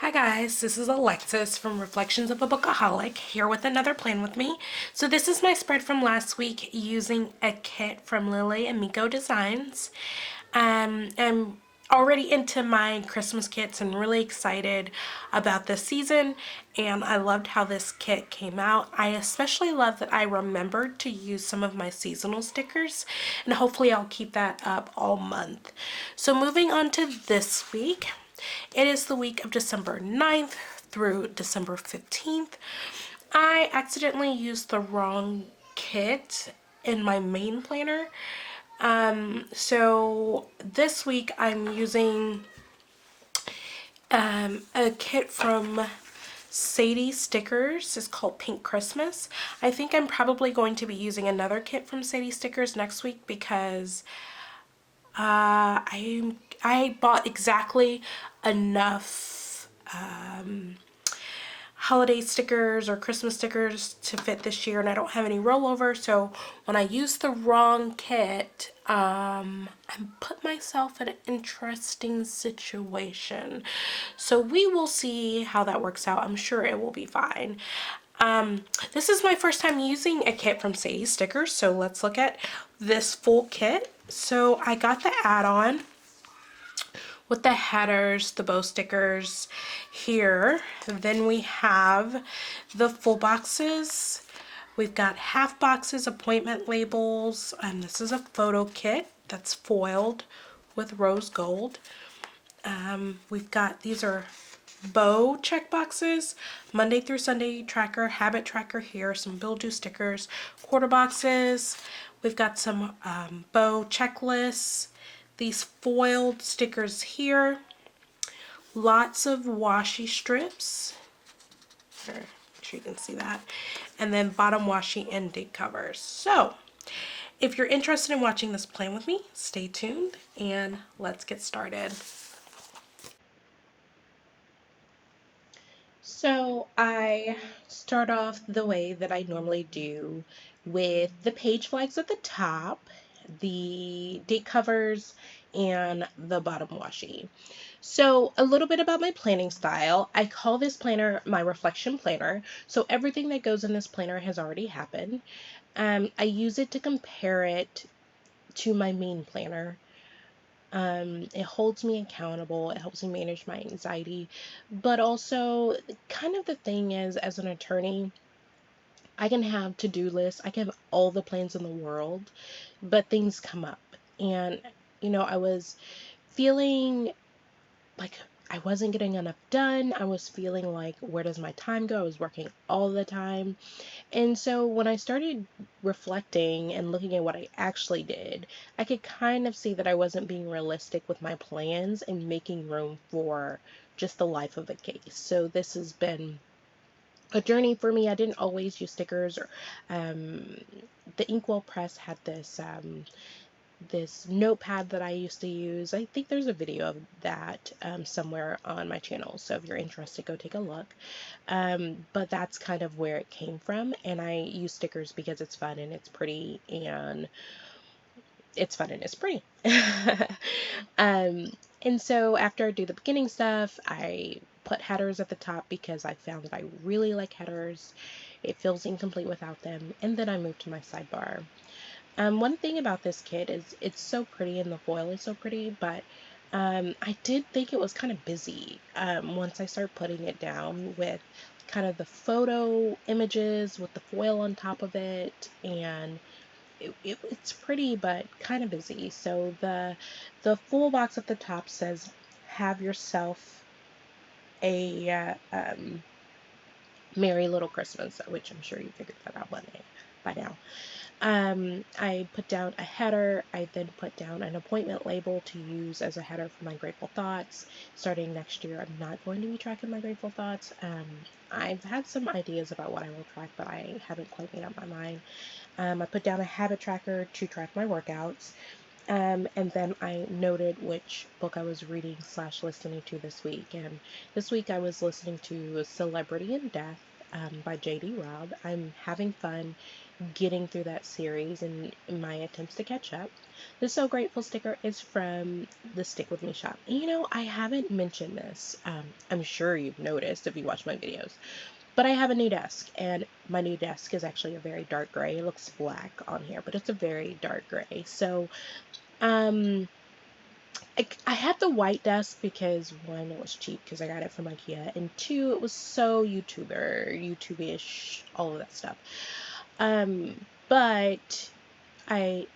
Hi guys, this is Alexis from Reflections of a Bookaholic here with another plan with me. So this is my spread from last week using a kit from Lily and Miko Designs. I'm already into my Christmas kits and really excited about this season, and I loved how this kit came out. I especially love that I remembered to use some of my seasonal stickers, and hopefully I'll keep that up all month. So moving on to this week. It is the week of December 9th through December 15th. I accidentally used the wrong kit in my main planner. So this week I'm using a kit from Sadie Stickers. It's called Pink Christmas. I think I'm probably going to be using another kit from Sadie Stickers next week because I bought exactly enough holiday stickers or Christmas stickers to fit this year, and I don't have any rollover. So when I use the wrong kit, I put myself in an interesting situation. So we will see how that works out. I'm sure it will be fine. This is my first time using a kit from Sadie Stickers, so let's look at this full kit. So I got the add-on with the headers, the bow stickers here. Then we have the full boxes. We've got half boxes, appointment labels, and this is a photo kit that's foiled with rose gold. We've got, these are bow check boxes, Monday through Sunday tracker, habit tracker here, some Build-Do stickers, quarter boxes. We've got some bow checklists, these foiled stickers here, lots of washi strips. Here, make sure you can see that. And then bottom washi and dig covers. So if you're interested in watching this plan with me, stay tuned and let's get started. So I start off the way that I normally do with the page flags at the top, the date covers, and the bottom washi. So a little bit about my planning style. I call this planner my reflection planner. So everything that goes in this planner has already happened. I use it to compare it to my main planner. It holds me accountable. It helps me manage my anxiety. But also, kind of the thing is, as an attorney, I can have to-do lists. I can have all the plans in the world, but things come up. And, I was feeling like I wasn't getting enough done. I was feeling like, where does my time go? I was working all the time. And so when I started reflecting and looking at what I actually did, I could kind of see that I wasn't being realistic with my plans and making room for just the life of a case. So this has been a journey for me. I didn't always use stickers. The Inkwell Press had this notepad that I used to use. I think there's a video of that somewhere on my channel, so if you're interested, go take a look. But that's kind of where it came from, and I use stickers because it's fun and it's pretty, and it's fun and it's pretty. And so after I do the beginning stuff, I put headers at the top because I found that I really like headers. It feels incomplete without them, and then I move to my sidebar. One thing about this kit is it's so pretty and the foil is so pretty, but I did think it was kind of busy once I started putting it down with kind of the photo images with the foil on top of it, and it's pretty but kind of busy. So the full box at the top says, "Have yourself a Merry Little Christmas," which I'm sure you figured that out by now. I put down a header. I then put down an appointment label to use as a header for my Grateful Thoughts. Starting next year, I'm not going to be tracking my Grateful Thoughts. I've had some ideas about what I will track, but I haven't quite made up my mind. I put down a habit tracker to track my workouts. And then I noted which book I was reading / listening to this week. And this week I was listening to Celebrity in Death by J.D. Robb. I'm having fun getting through that series and my attempts to catch up. The So Grateful sticker is from the Stick With Me shop. And I haven't mentioned this. I'm sure you've noticed if you watch my videos. But I have a new desk, and my new desk is actually a very dark gray. It looks black on here, but it's a very dark gray. So, I had the white desk because, one, it was cheap because I got it from IKEA, and two, it was so YouTube-ish, all of that stuff. But I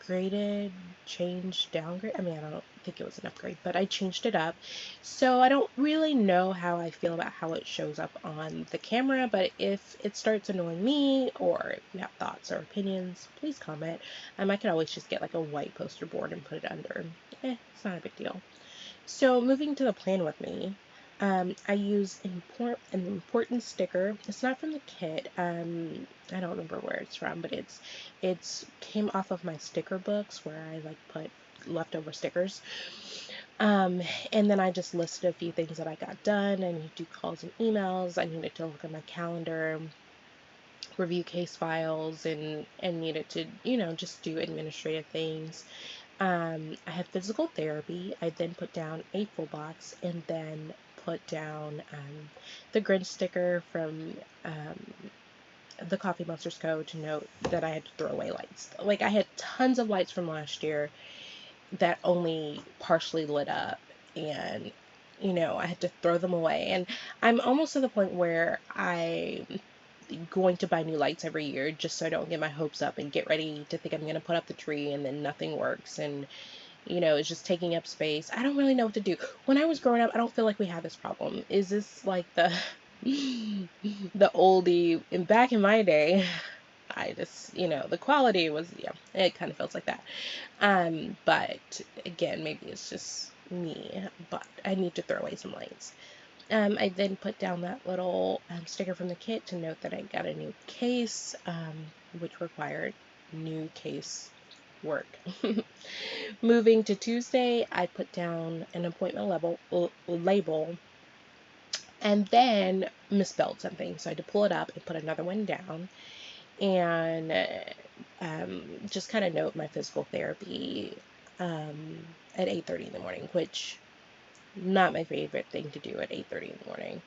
upgraded, changed, downgrade. I mean, I don't think it was an upgrade, but I changed it up. So I don't really know how I feel about how it shows up on the camera, but if it starts annoying me, or if you have thoughts or opinions, please comment. I could always just get like a white poster board and put it under. It's not a big deal. So moving to the plan with me, I use an important sticker. It's not from the kit. I don't remember where it's from, but it's came off of my sticker books where I like put leftover stickers. And then I just listed a few things that I got done. I need to do calls and emails. I needed to look at my calendar, review case files, and needed to, just do administrative things. I had physical therapy. I then put down a full box and then put down the Grinch sticker from the Coffee Monsters Co. to note that I had to throw away lights. Like, I had tons of lights from last year that only partially lit up, and I had to throw them away. And I'm almost to the point where I'm going to buy new lights every year just so I don't get my hopes up and get ready to think I'm going to put up the tree and then nothing works, and it's just taking up space. I don't really know what to do. When I was growing up, I don't feel like we had this problem. Is this like the the oldie? And back in my day, I just, the quality was, it kind of feels like that. But again, maybe it's just me, but I need to throw away some lights. I then put down that little sticker from the kit to note that I got a new case, which required new case work. Moving to Tuesday, I put down an appointment label and then misspelled something. So I had to pull it up and put another one down and just kind of note my physical therapy at 8:30 in the morning, which not my favorite thing to do at 8:30 in the morning.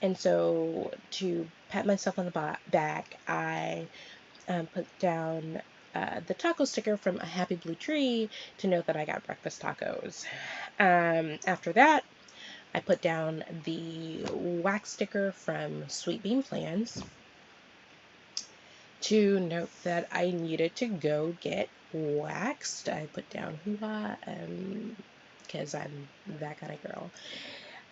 And so to pat myself on the back, I put down the taco sticker from A Happy Blue Tree to note that I got breakfast tacos. After that, I put down the wax sticker from Sweet Bean Plans to note that I needed to go get waxed. I put down hoo-ha, because I'm that kind of girl.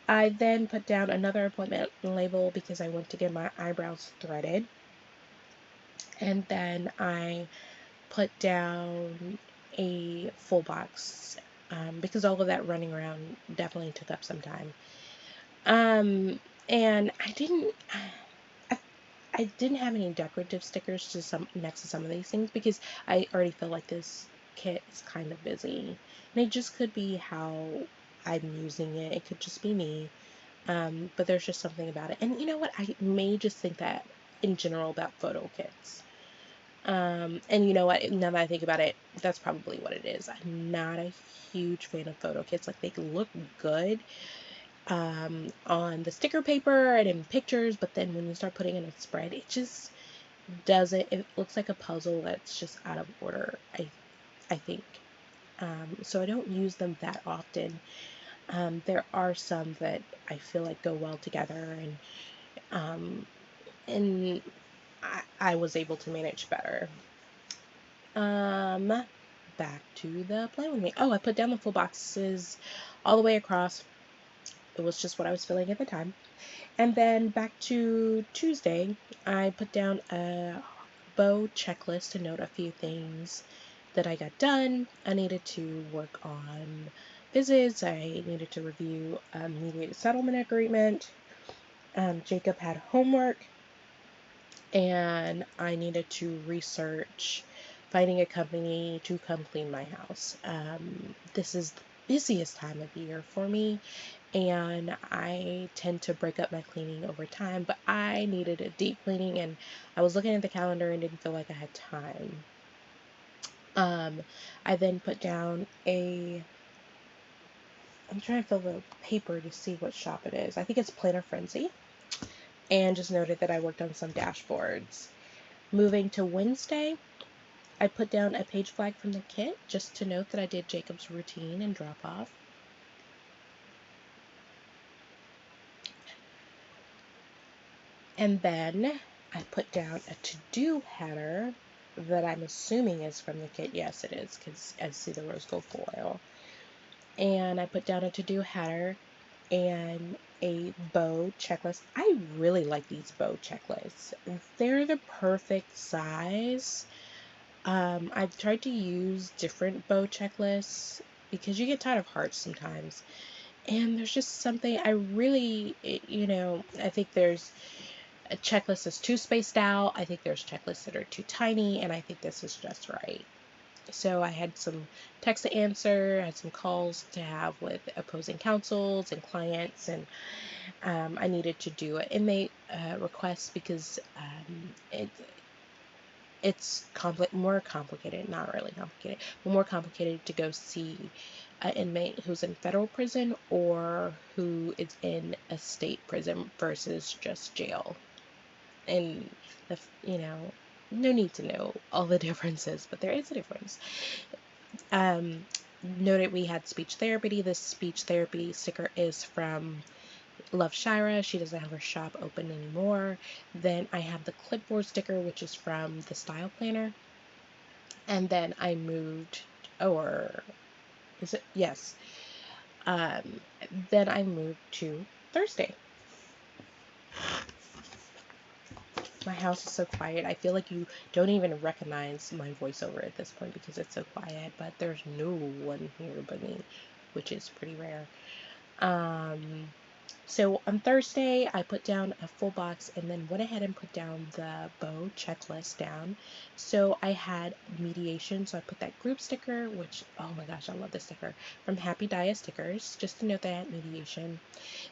I then put down another appointment label because I went to get my eyebrows threaded. And then I put down a full box because all of that running around definitely took up some time. And I didn't have any decorative stickers next to some of these things because I already feel like this kit is kind of busy. And it just could be how I'm using it. It could just be me. But there's just something about it. And you know what? I may just think that in general about photo kits. And you know what? Now that I think about it, that's probably what it is. I'm not a huge fan of photo kits. Like, they look good on the sticker paper and in pictures, but then when you start putting in a spread, it just doesn't. It looks like a puzzle that's just out of order, I think. So I don't use them that often. There are some that I feel like go well together, and I was able to manage better. Back to the plan with me. Oh, I put down the full boxes all the way across. It was just what I was feeling at the time. And then back to Tuesday, I put down a bow checklist to note a few things that I got done. I needed to work on visits. I needed to review a mediated settlement agreement. Jacob had homework, and I needed to research finding a company to come clean my house. This is busiest time of year for me, and I tend to break up my cleaning over time, but I needed a deep cleaning, and I was looking at the calendar and didn't feel like I had time. I then put down I'm trying to fill the paper to see what shop it is. I think it's Planner Frenzy, and just noted that I worked on some dashboards. Moving to Wednesday, I put down a page flag from the kit just to note that I did Jacob's routine and drop off. And then I put down a to-do header that I'm assuming is from the kit. Yes, it is, because I see the rose gold foil. And I put down a to-do header and a bow checklist. I really like these bow checklists. They're the perfect size. I've tried to use different bow checklists because you get tired of hearts sometimes. And there's just something I really, I think there's a checklist that's too spaced out. I think there's checklists that are too tiny, and I think this is just right. So I had some text to answer, I had some calls to have with opposing counsels and clients, and I needed to do an inmate request because it's more complicated, not really complicated, but more complicated to go see an inmate who's in federal prison or who is in a state prison versus just jail. And no need to know all the differences, but there is a difference. Noted we had speech therapy. This speech therapy sticker is from Love Shira. She doesn't have her shop open anymore. Then I have the clipboard sticker, which is from the Style Planner. And then I moved, or is it? Yes. Then I moved to Thursday. My house is so quiet. I feel like you don't even recognize my voiceover at this point because it's so quiet, but there's no one here but me, which is pretty rare. So on Thursday, I put down a full box and then went ahead and put down the bow checklist down. So I had mediation, so I put that group sticker, which, oh my gosh, I love this sticker, from Happy Dia Stickers, just to note that I had mediation.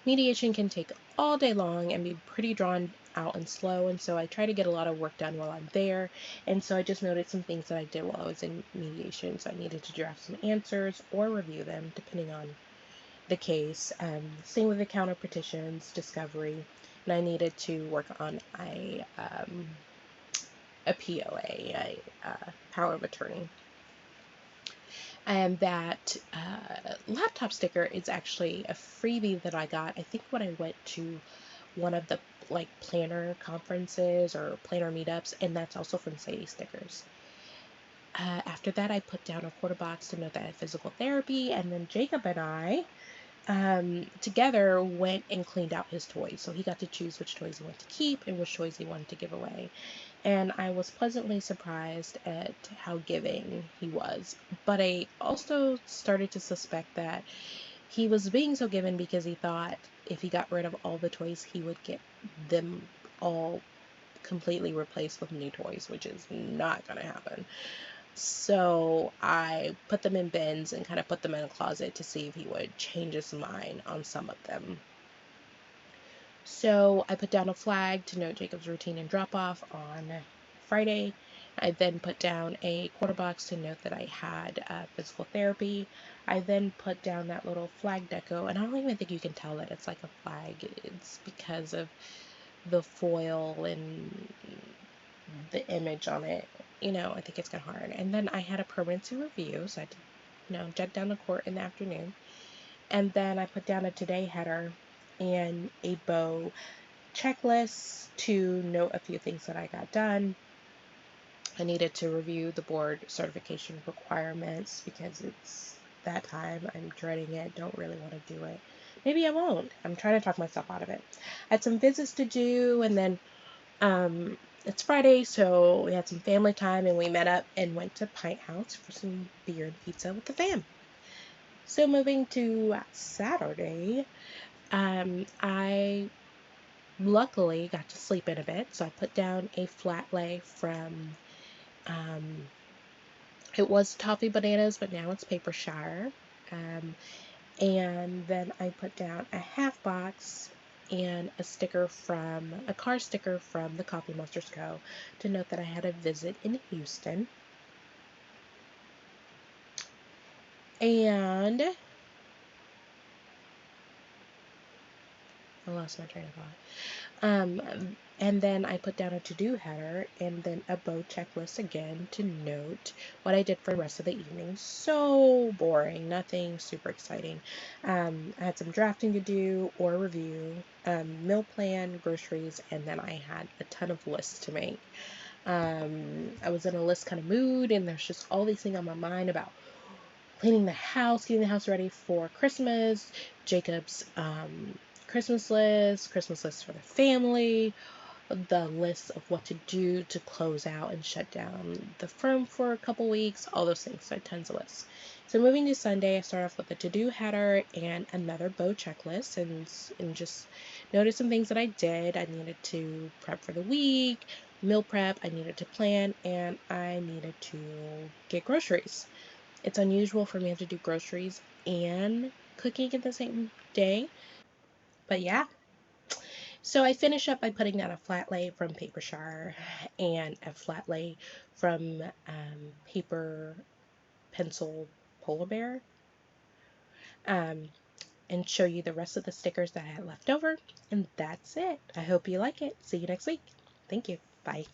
Mediation can take all day long and be pretty drawn out and slow, and so I try to get a lot of work done while I'm there, and so I just noted some things that I did while I was in mediation. So I needed to draft some answers or review them, depending on the case. Same with the counter petitions, discovery, and I needed to work on a POA, a power of attorney. And that laptop sticker is actually a freebie that I got, I think, when I went to one of the planner conferences or planner meetups, and that's also from Sadie Stickers. After that, I put down a quarter box to note that I had physical therapy, and then Jacob and I together went and cleaned out his toys. So he got to choose which toys he wanted to keep and which toys he wanted to give away. And I was pleasantly surprised at how giving he was. But I also started to suspect that he was being so given because he thought if he got rid of all the toys, he would get them all completely replaced with new toys, which is not going to happen. So I put them in bins and kind of put them in a closet to see if he would change his mind on some of them. So I put down a flag to note Jacob's routine and drop off on Friday. I then put down a quarter box to note that I had physical therapy. I then put down that little flag deco, and I don't even think you can tell that it's like a flag. It's because of the foil and the image on it. I think it's kind of hard. And then I had a permanency review, so I had to, jet down to court in the afternoon. And then I put down a today header and a bow checklist to note a few things that I got done. I needed to review the board certification requirements because it's that time. I'm dreading it. Don't really want to do it. Maybe I won't. I'm trying to talk myself out of it. I had some visits to do, and then it's Friday, so we had some family time, and we met up and went to Pint House for some beer and pizza with the fam. So moving to Saturday, I luckily got to sleep in a bit, so I put down a flat lay from, it was Toffee Bananas, but now it's Paper Shire. And then I put down a half box and a car sticker from the Coffee Monsters Co. to note that I had a visit in Houston. And I lost my train of thought. And then I put down a to-do header and then a bow checklist again to note what I did for the rest of the evening. So boring, nothing super exciting. I had some drafting to do or review, meal plan, groceries, and then I had a ton of lists to make. I was in a list kind of mood, and there's just all these things on my mind about cleaning the house, getting the house ready for Christmas, Jacob's Christmas list for the family, the list of what to do to close out and shut down the firm for a couple weeks, all those things. So tons of lists. So moving to Sunday, I start off with a to-do header and another bow checklist, and just noted some things that I did. I needed to prep for the week, meal prep, I needed to plan, and I needed to get groceries. It's unusual for me to do groceries and cooking in the same day, but yeah. So I finish up by putting down a flat lay from Paper Shar and a flat lay from Paper Pencil Polar Bear, um, and show you the rest of the stickers that I had left over. And that's it. I hope you like it. See you next week. Thank you. Bye.